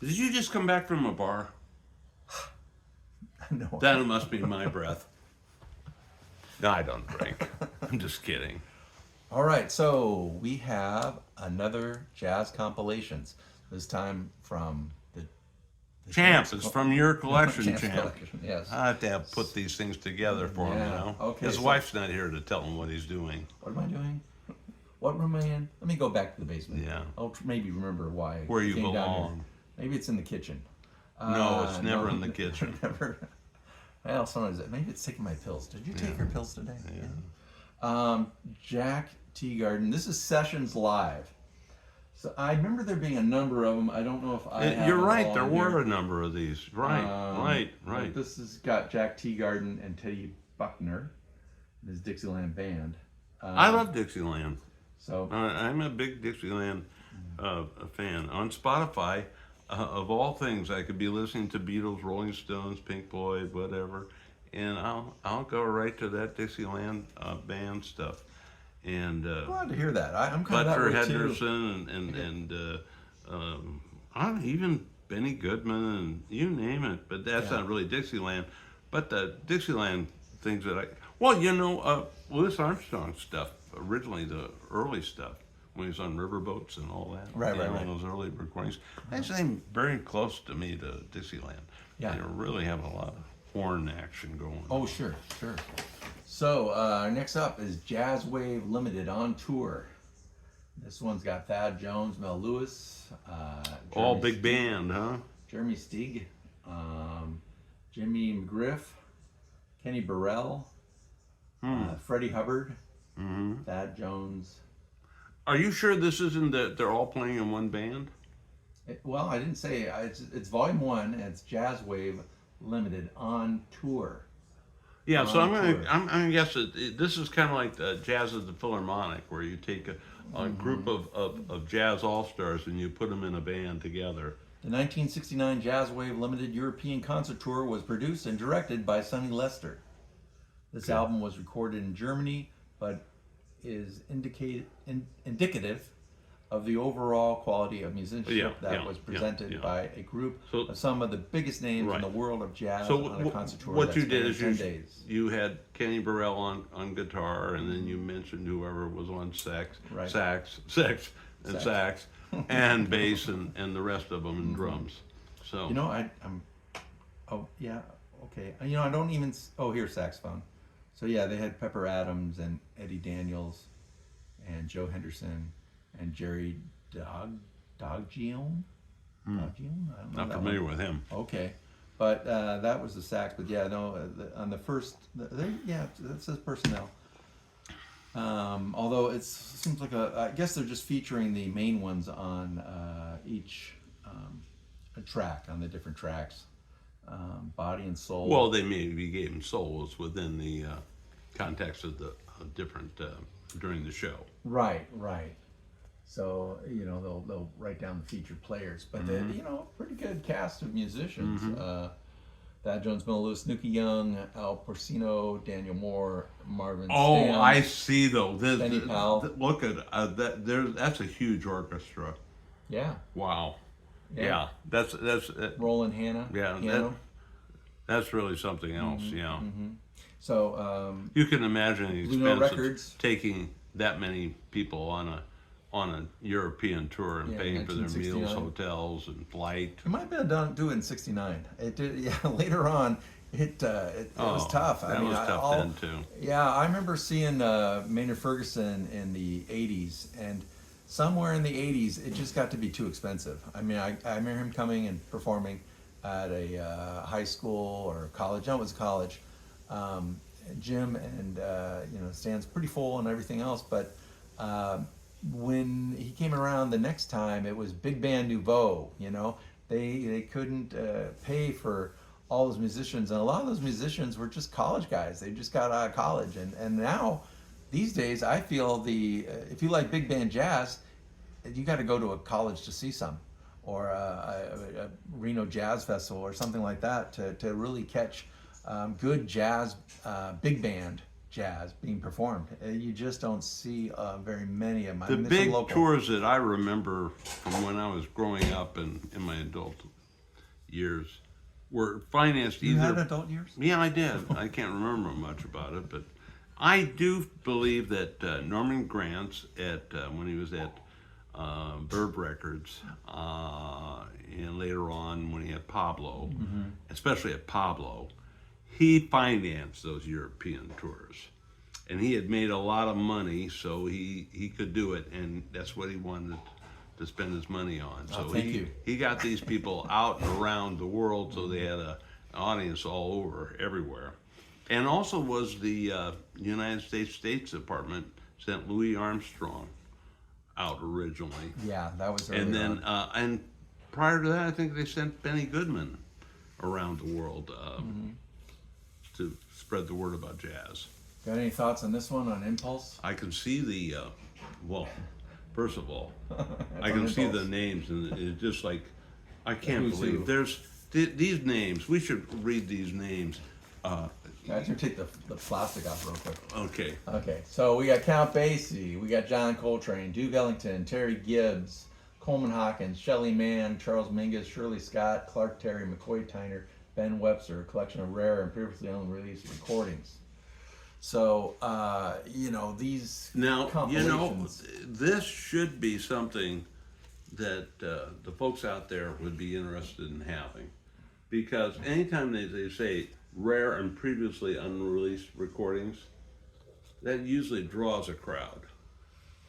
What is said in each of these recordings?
Did you just come back from a bar? No. That must be my breath. No, I don't drink. I'm just kidding. All right, so we have another jazz compilations. This time from the Champ, it's from your collection, Champs Champ. collection. Yes. I have to have put these things together for him, you Yeah, know. okay, His so- wife's not here to tell him what he's doing. What am I doing? What room am I in? Let me go back to the basement. Yeah. I'll maybe remember why. I Where you came down here. belong. Maybe it's in the kitchen. No, it's never no, in the kitchen. Never. Well, sometimes maybe it's taking my pills. Did you take Yeah. your pills today? Yeah. Jack Teagarden. This is Sessions Live. So I remember there being a number of them. I don't know if I have You're them right, all there on were here. a number of these. Right, right. But this has got Jack Teagarden and Teddy Buckner, and his Dixieland band. I love Dixieland. So I'm a big Dixieland fan. On Spotify, of all things, I could be listening to Beatles, Rolling Stones, Pink Floyd, whatever, and I'll go right to that Dixieland band stuff. And glad to hear that. I'm kind of Butler that way too. Henderson and even Benny Goodman and you name it. But that's Yeah. not really Dixieland. But the Dixieland things that Louis Armstrong stuff, originally the early stuff, when he was on riverboats and all that. Right. Those early recordings. They seem very close to me to Dixieland. Yeah. They really have a lot of horn action going. Oh, sure. So next up is Jazz Wave Limited on tour. This one's got Thad Jones, Mel Lewis, all Jeremy big Steig- band, huh? Jeremy Steig, Jimmy McGriff, Kenny Burrell, Freddie Hubbard, Thad Jones. Are you sure this isn't that they're all playing in one band? Well, I didn't say it's volume 1 and it's Jazz Wave Limited on tour. Yeah, so On tour. I'm gonna guess this is kind of like the Jazz at the Philharmonic, where you take a group of jazz all-stars and you put them in a band together. The 1969 Jazz Wave Limited European Concert Tour was produced and directed by Sonny Lester. This album was recorded in Germany, but is indicative of the overall quality of musicianship that was presented by a group of some of the biggest names in the world of jazz on a concert tour. What that you did spanned is 10 days. you had Kenny Burrell on guitar, and then you mentioned whoever was on sax, and bass, and the rest of them in drums. So You know, I'm. Oh yeah, okay. You know, I don't even. Oh, here's saxophone. So yeah, they had Pepper Adams and Eddie Daniels, and Joe Henderson, and Jerry Doggione. I don't know. not that familiar one. with him. Okay, but that was the sax. But yeah, no, on the first, yeah, that says personnel. Although it seems like I guess they're just featuring the main ones on each a track, on the different tracks. Body and Soul. Well, they maybe gave him solos within the context of the different during the show. Right. So you know they'll write down the featured players, but they pretty good cast of musicians. Thad Jones, Mel Lewis, Nuki Young, Al Porcino, Daniel Moore, Marvin. Oh, Stam, I see though. Benny Powell. Look at that. That's a huge orchestra. Yeah. Wow. Yeah, that's Roland Hanna. yeah. Piano. That's really something else. Yeah. So You can imagine the Blue Note expense Records. of taking that many people on a European tour and Yeah, paying for their meals, 1969. hotels, and flight. it might have been done do it in '69. It did. Yeah. Later on, it was tough. That was tough then too. Yeah, I remember seeing Maynard Ferguson in the '80s, and somewhere in the '80s, it just got to be too expensive. I mean, I remember him coming and performing at a high school or college. No, it was college. Gym and stands pretty full and everything else, but when he came around the next time, it was Big Band Nouveau. You know, they couldn't pay for all those musicians, and a lot of those musicians were just college guys. They just got out of college, and now these days I feel if you like big band jazz, you got to go to a college to see some, or a Reno Jazz Festival or something like that to really catch good jazz, big band jazz being performed. You just don't see very many of them. I The mean, there's some big local. tours that I remember from when I was growing up and in my adult years were financed You either. had adult years? Yeah, I did. I can't remember much about it, but I do believe that Norman Granz when he was at Verb Records, and later on when he had Pablo, especially at Pablo, he financed those European tours. And he had made a lot of money, so he could do it, and that's what he wanted to spend his money on. So he got these people out and around the world, so they had an audience all over, everywhere. And also was the United States State Department sent Louis Armstrong out originally. Yeah, that was early And then, on. and prior to that, I think they sent Benny Goodman around the world to spread the word about jazz. Got any thoughts on this one, on Impulse? I can see the, well, first of all, I on can see Impulse. the names, and it's just like, I can't Who's believe who? there's these names. We should read these names. Guys, you take the plastic off real quick. Okay. Okay, so we got Count Basie, we got John Coltrane, Duke Ellington, Terry Gibbs, Coleman Hawkins, Shelley Mann, Charles Mingus, Shirley Scott, Clark Terry, McCoy Tyner, Ben Webster, a collection of rare and previously unreleased recordings. So, these Now, compilations. this should be something that the folks out there would be interested in having. Because anytime they say rare and previously unreleased recordings, that usually draws a crowd.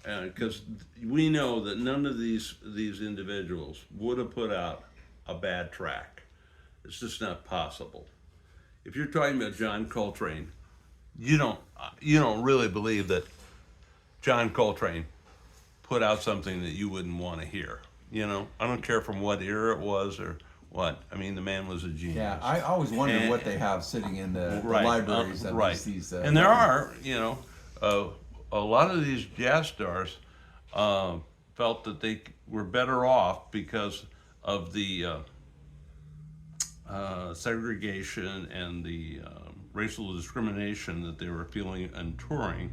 Because we know that none of these individuals would have put out a bad track. It's just not possible. If you're talking about John Coltrane, you don't really believe that John Coltrane put out something that you wouldn't want to hear. I don't care from what era it was or what. I mean, the man was a genius. Yeah, I always wondered And- what they have sitting in the Right, libraries of right. these. And there are, a lot of these jazz stars felt that they were better off because of the segregation and the racial discrimination that they were feeling and touring,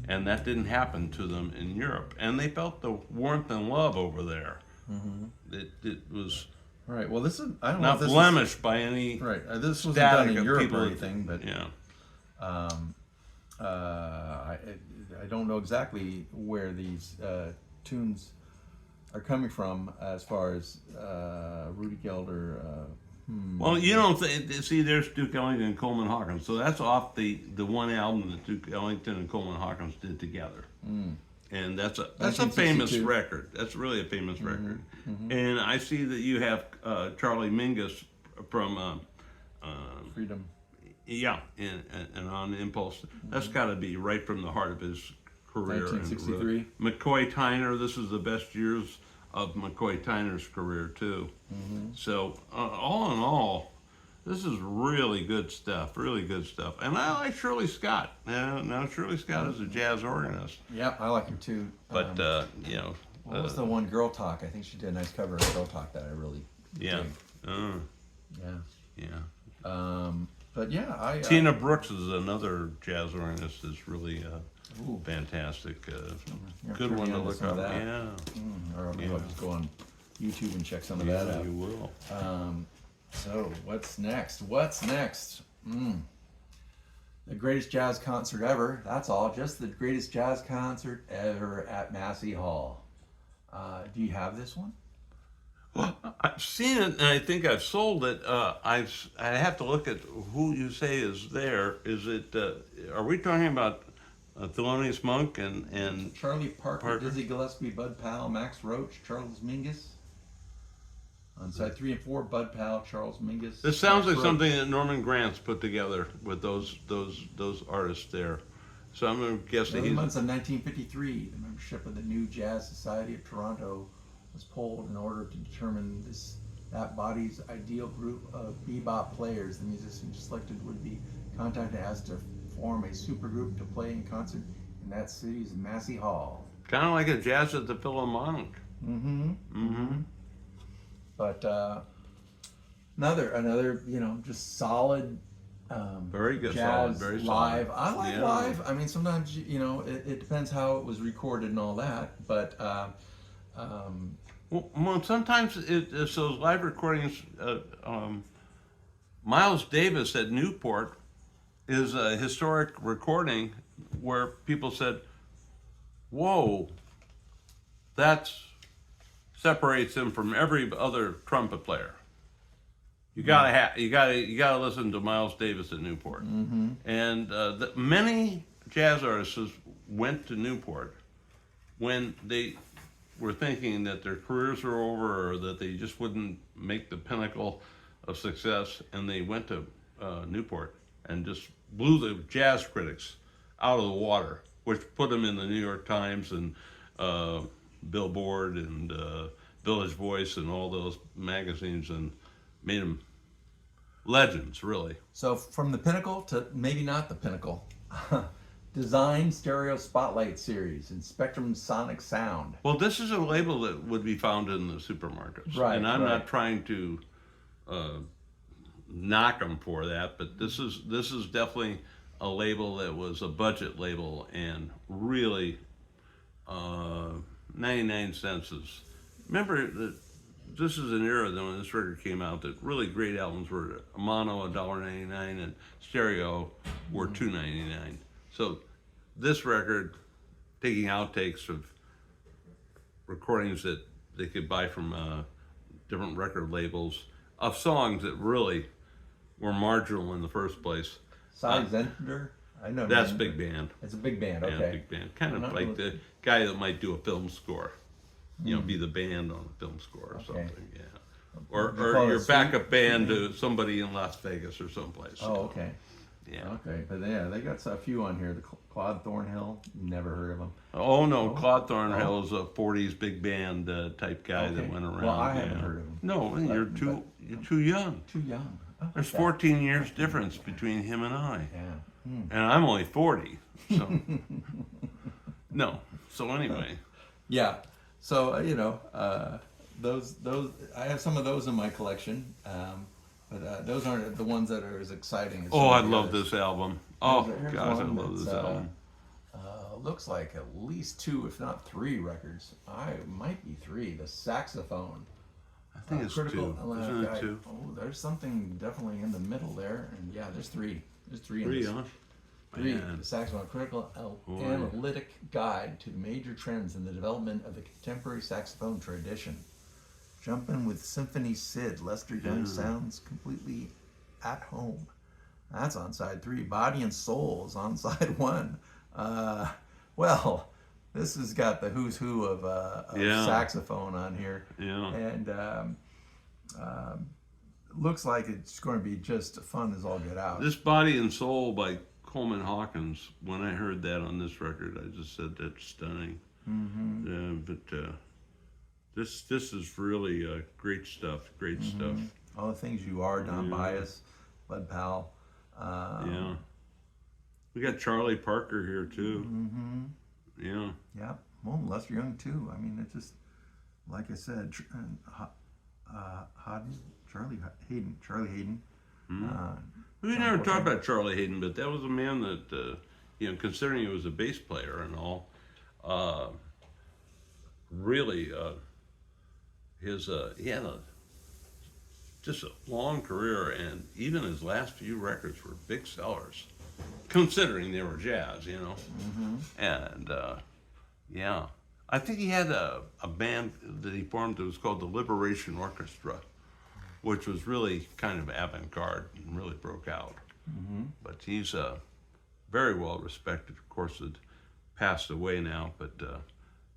and that didn't happen to them in Europe. And they felt the warmth and love over there. Mm-hmm. It was All right. Well, this is I don't know not if this blemished by any is, right. This wasn't static done in of Europe people or that- anything, but yeah. I don't know exactly where these tunes are coming from as far as Rudy Gelder. Well, you don't see. There's Duke Ellington and Coleman Hawkins, so that's off the one album that Duke Ellington and Coleman Hawkins did together, and that's a famous 1962. record. That's really a famous record. And I see that you have Charlie Mingus from Freedom. yeah, and on Impulse. That's got to be right from the heart of his career. 1963. McCoy Tyner. This is the best years of McCoy Tyner's career too. So all in all, this is really good stuff. Really good stuff. And I like Shirley Scott. Now Shirley Scott is a jazz organist, Yep, I like him too. but What was the one, Girl Talk? I think she did a nice cover of Girl Talk that I really yeah, dig. yeah. But yeah, I Tina Brooks is another jazz organist that's really Ooh. fantastic. Yeah, Good turn one me to on to look some of up. that. Yeah, or maybe I'll just go on YouTube and check some of yeah, that out. you will. So what's next? What's next? The greatest jazz concert ever. That's all. Just the greatest jazz concert ever at Massey Hall. Do you have this one? Well, I've seen it, and I think I've sold it. I have to look at who you say is there. Is it? Are we talking about Thelonious Monk and Charlie Parker, Parker. Dizzy Gillespie, Bud Powell, Max Roach, Charles Mingus. On side 3 and 4, Bud Powell, Charles Mingus. This sounds Max like Roach. something that Norman Granz put together with those artists there. So I'm going to guess that In the he's. months of 1953, the membership of the New Jazz Society of Toronto was polled in order to determine that body's ideal group of bebop players. The musicians selected would be contacted as to form a supergroup to play in concert in that city's Massey Hall. Kind of like a jazz at the Philharmonic. But another just solid Very good, jazz solid, very live. solid. I like Yeah. live. I mean, sometimes it depends how it was recorded and all that. But Well, sometimes it's those live recordings. Miles Davis at Newport is a historic recording where people said, "Whoa, that separates him from every other trumpet player." You gotta listen to Miles Davis at Newport, and many jazz artists went to Newport when they were thinking that their careers were over or that they just wouldn't make the pinnacle of success, and they went to Newport and just blew the jazz critics out of the water, which put them in the New York Times and Billboard and Village Voice and all those magazines, and made them legends, really. so from the pinnacle to maybe not the pinnacle. Design Stereo Spotlight Series and Spectrum Sonic Sound. Well, this is a label that would be found in the supermarkets, Right, and I'm right. not trying to knock them for that, but this is definitely a label that was a budget label, and really 99 cents is. Remember that this is an era that when this record came out that really great albums were mono $1.99 and stereo were $2.99. So this record, taking outtakes of recordings that they could buy from different record labels of songs that really were marginal in the first place. Cy Zender. I know. That's big band. It's a big band. Yeah, Okay. big band. Kind of I'm not like really- the guy that might do a film score. You know, be the band on a film score or Okay. something. Yeah. Or They call it your sweet- backup band to somebody in Las Vegas or someplace. Oh, okay. Yeah. Okay, but yeah, they got a few on here. The Claude Thornhill. Never heard of them. Oh no, Oh. Claude Thornhill is a '40s big band type guy Okay. that went around. Well, I yeah. haven't heard of him. No, you're too young. Too young. Oh, There's okay. 14 years difference between him and I, Yeah. and I'm only 40. So no. So anyway, Yeah. So those I have some of those in my collection, but those aren't the ones that are as exciting. As oh, some I of the love others. this album. Oh Here's gosh, I one love this that's, album. Looks like at least 2, if not 3 records. I might be 3. The saxophone. I think it's 2. Isn't it 2? Oh, there's something definitely in the middle there, and yeah, there's 3. There's 3 in 3, this. huh? 3. Man. The saxophone critical Boy. analytic guide to the major trends in the development of the contemporary saxophone tradition. Jumping with Symphony Sid, Lester Young sounds completely at home. That's on side 3. Body and Soul is on side 1. Well, this has got the who's who of Yeah. saxophone on here, Yeah. and looks like it's going to be just fun as all get out. This Body and Soul by Coleman Hawkins. When I heard that on this record, I just said that's stunning. But this is really great stuff. Great stuff. All the things you are, Don Bias, Bud Powell. Yeah. We got Charlie Parker here too. Yeah. Yeah, well, Lester Young too. I mean, it's just like I said, Charlie Hayden. We never talked about Charlie Hayden, but that was a man that, considering he was a bass player and all, really, he had just a long career, and even his last few records were big sellers, considering they were jazz, And yeah, I think he had a band that he formed that was called the Liberation Orchestra, which was really kind of avant-garde and really broke out. But he's very well respected. Of course, it passed away now, but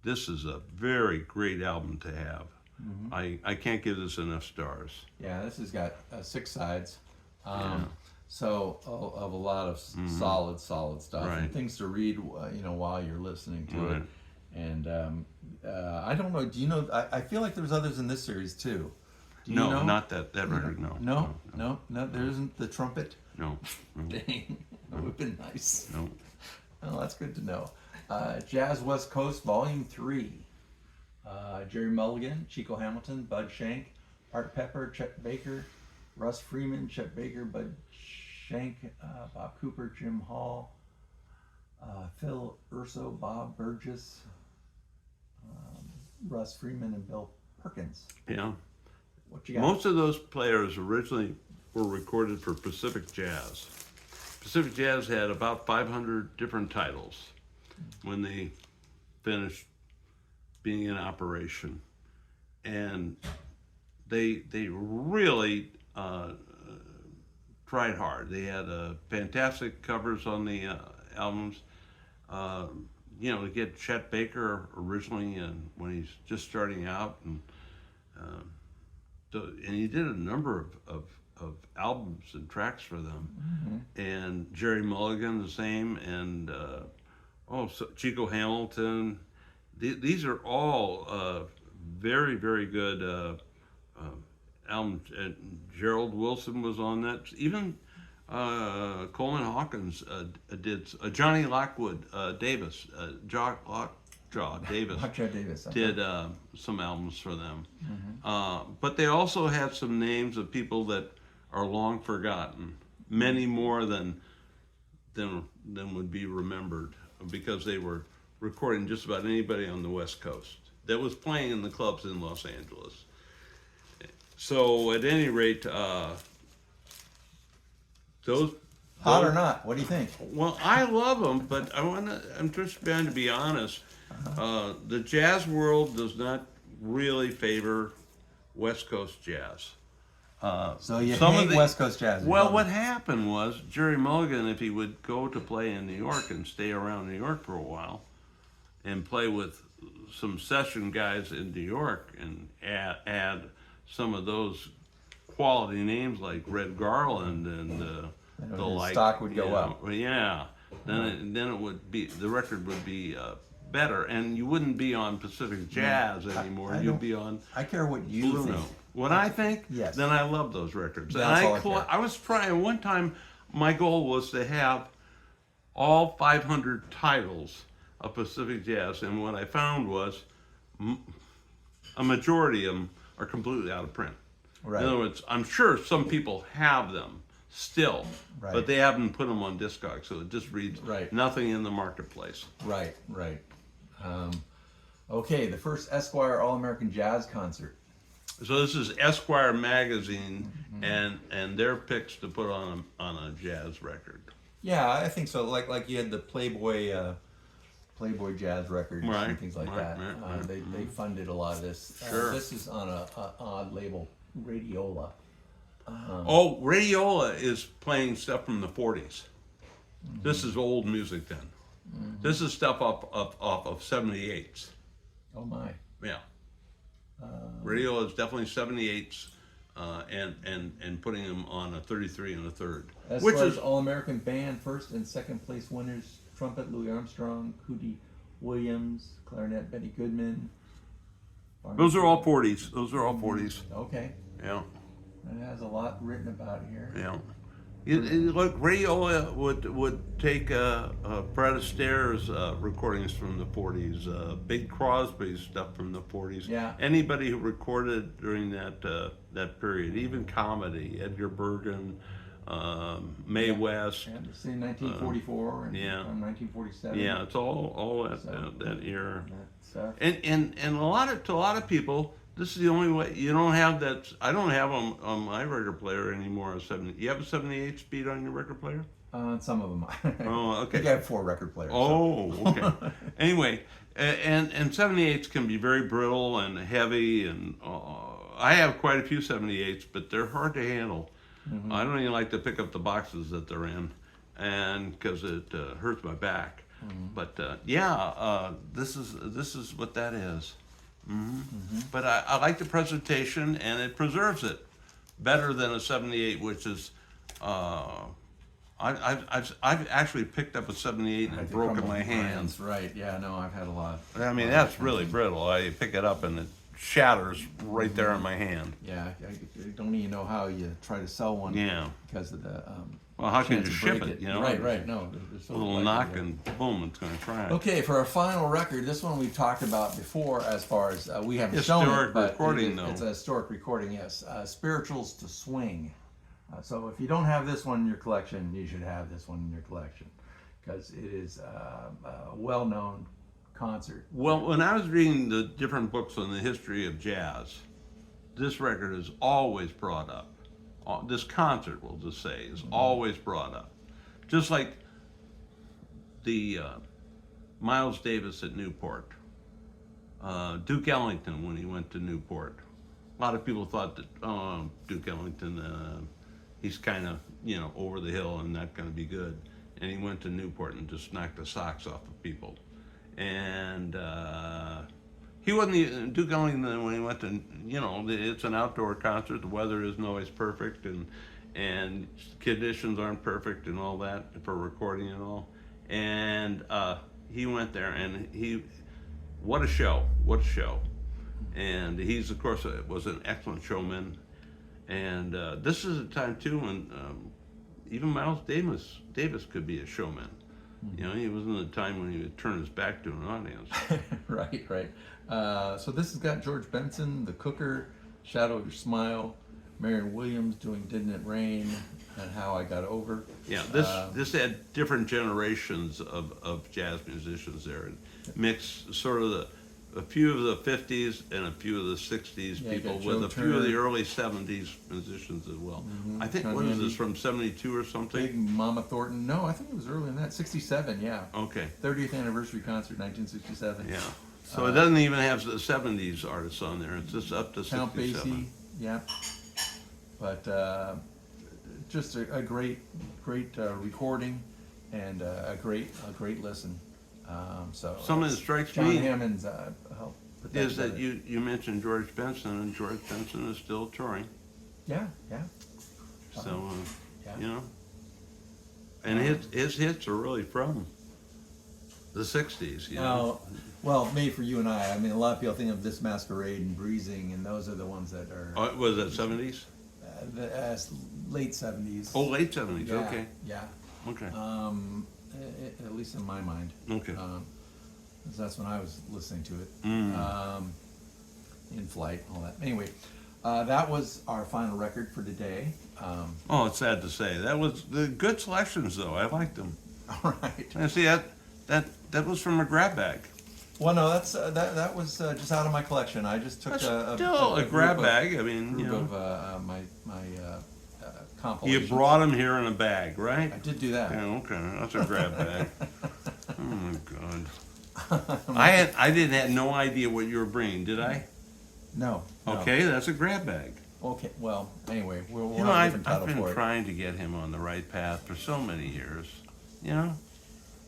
this is a very great album to have. I can't give this enough stars. Yeah, this has got 6 sides. So of a lot of solid stuff Right. and things to read, while you're listening to Right. it. And I don't know. Do you know? I feel like there's others in this series too. Do you No, know? not that record. No. No. There isn't the trumpet. No. Dang, that would have been nice. No. Well, that's good to know. Jazz West Coast Volume 3. Jerry Mulligan, Chico Hamilton, Bud Shank, Art Pepper, Chet Baker, Russ Freeman, Chet Baker, Bud Shank, Bob Cooper, Jim Hall, Phil Urso, Bob Burgess, Russ Freeman, and Bill Perkins. Yeah. What you got? Most of those players originally were recorded for Pacific Jazz. Pacific Jazz had about 500 different titles when they finished being in operation. And they really tried hard. They had fantastic covers on the albums. To get Chet Baker originally when he's just starting out, and he did a number of albums and tracks for them. And Jerry Mulligan the same, and Chico Hamilton. These are all very, very good albums. And Gerald Wilson was on that. Even Coleman Hawkins did. Johnny Lockwood Davis, Lockjaw Davis, Lockjaw Davis did some albums for them. But they also had some names of people that are long forgotten, many more than would be remembered, because they were recording just about anybody on the West Coast that was playing in the clubs in Los Angeles. So at any rate, those hot or not? What do you think? Well, I love them, but I'm just trying to be honest. The jazz world does not really favor West Coast jazz. So you hate West Coast jazz? Well, what happened was Jerry Mulligan, if he would go to play in New York and stay around New York for a while, and play with some session guys in New York, and add some of those quality names like Red Garland and the like, stock would go up. Yeah, then it would be, the record would be better, and you wouldn't be on Pacific Jazz anymore. You'd be on. I care what you Blue think. Note. What I think, yes. Then I love those records. That's and all I care. I was trying one time. My goal was to have all 500 titles of Pacific Jazz, and what I found was a majority of them are completely out of print. Right. In other words, I'm sure some people have them still, Right. but they haven't put them on Discogs, so it just reads nothing in the marketplace. Right. Okay, the first Esquire All-American Jazz Concert. So this is Esquire magazine, and their picks to put on a jazz record. Yeah, I think so. Like you had the Playboy jazz records and things like that. They funded a lot of this. Sure. This is on a odd label, Radiola. Radiola is playing stuff from the 40s. This is old music then. This is stuff off of 78s. Oh my. Yeah. Radiola is definitely 78s, and putting them on a 33 and a third. Which is All-American Band, first and second place winners: trumpet Louis Armstrong, Hootie Williams, clarinet Benny Goodman. Those are all 40s. Those are all 40s. Okay. Yeah. It has a lot written about here. Yeah. Look, Radiola would take Fred Astaire's recordings from the 40s, Big Crosby's stuff from the 40s. Yeah. Anybody who recorded during that period, even comedy, Edgar Bergen, Mae West. Yeah, it's in 1944 and 1947. Yeah, it's all that era. That's, and a lot of people, this is the only way. You don't have that. I don't have them on my record player anymore. You have a 78 speed on your record player? Some of them. Oh, okay. I think I have 4 record players. Oh, okay. Anyway, and 78s can be very brittle and heavy, and I have quite a few 78s, but they're hard to handle. I don't even like to pick up the boxes that they're in, and because it hurts my back. But this is what that is. But I like the presentation, and it preserves it better than a 78, which is I've actually picked up a 78 and broken my hands. Right? Yeah. No, I've had a lot. I mean, that's really brittle. I pick it up and it shatters right there in my hand. Yeah, I don't even know how you try to sell one. Yeah. Because of the well, how can you chance to ship break it? You know. Right. No. A little knock and boom, it's going to crack. Okay, for our final record, this one we've talked about before, as far as we haven't shown it, but recording, though. it's a historic recording. Yes, Spirituals to Swing. So if you don't have this one in your collection, you should have this one in your collection because it is a well-known concert. Well, when I was reading the different books on the history of jazz, this record is always brought up. This concert, we'll just say, is always brought up. Just like the Miles Davis at Newport, Duke Ellington when he went to Newport. A lot of people thought that Duke Ellington, he's kind of over the hill and not going to be good, and he went to Newport and just knocked the socks off of people. And he wasn't Duke Ellington when he went to it's an outdoor concert. The weather isn't always perfect, and conditions aren't perfect and all that for recording and all. And he went there, and what a show! And he's, of course, was an excellent showman. And this is a time too when even Miles Davis could be a showman. He was in a time when he would turn his back to an audience. Right. So this has got George Benson, The Cooker, Shadow of Your Smile, Marion Williams doing Didn't It Rain, and How I Got Over. Yeah, this had different generations of jazz musicians there, and mixed sort of a few of the 50s and a few of the 60s people with a few of the early 70s musicians as well. I think, what is this, from 72 or something? Big Mama Thornton. No, I think it was earlier than that. 67, yeah. Okay. 30th anniversary concert, 1967. Yeah. So it doesn't even have the 70s artists on there. It's just up to 67. Count Basie, yeah. But just a great recording and a great listen. So something that strikes John me Hammond's help put is together. that you mentioned George Benson, and George Benson is still touring. Yeah. So Yeah. and his hits are really from the 60s. Well, made for you and I. I mean, a lot of people think of This Masquerade and Breezing, and those are the ones that are Was that 70s? Late 70s. Oh, late 70s. Yeah, Okay. Yeah. Okay. At least in my mind. Okay. 'Cause that's when I was listening to it. Mm. In flight, all that. Anyway, that was our final record for today. Oh, it's sad to say. That was the good selections, though. I liked them. All right. And see that was from a grab bag. Well, no, that was just out of my collection. I just took That's still a grab bag. I mean, group of my compilations. you brought them here in a bag, right? I did do that. Yeah, okay, that's a grab bag. Oh my God. I didn't have no idea what you were bringing, did I? No. Okay, that's a grab bag. Okay. Well, anyway, we'll You know, have a I've different title been for it. trying to get him on the right path for so many years. You know,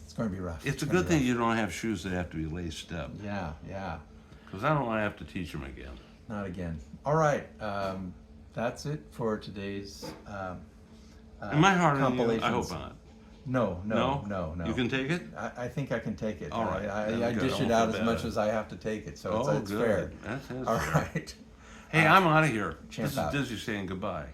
It's going to be rough. it's a gonna good be thing you don't have shoes that have to be laced up, rough. Yeah. because I don't want to have to teach him again. Not again. All right. That's it for today's. Am I hard on you? compilations. I hope not. No. You can take it? I think I can take it. All right. Then I good. dish I it won't out feel as bad. much as I have to take it, so it's Oh, it's good. fair. That's All fair. right. Hey, I'm out of here. Champ This is out. Dizzy saying goodbye.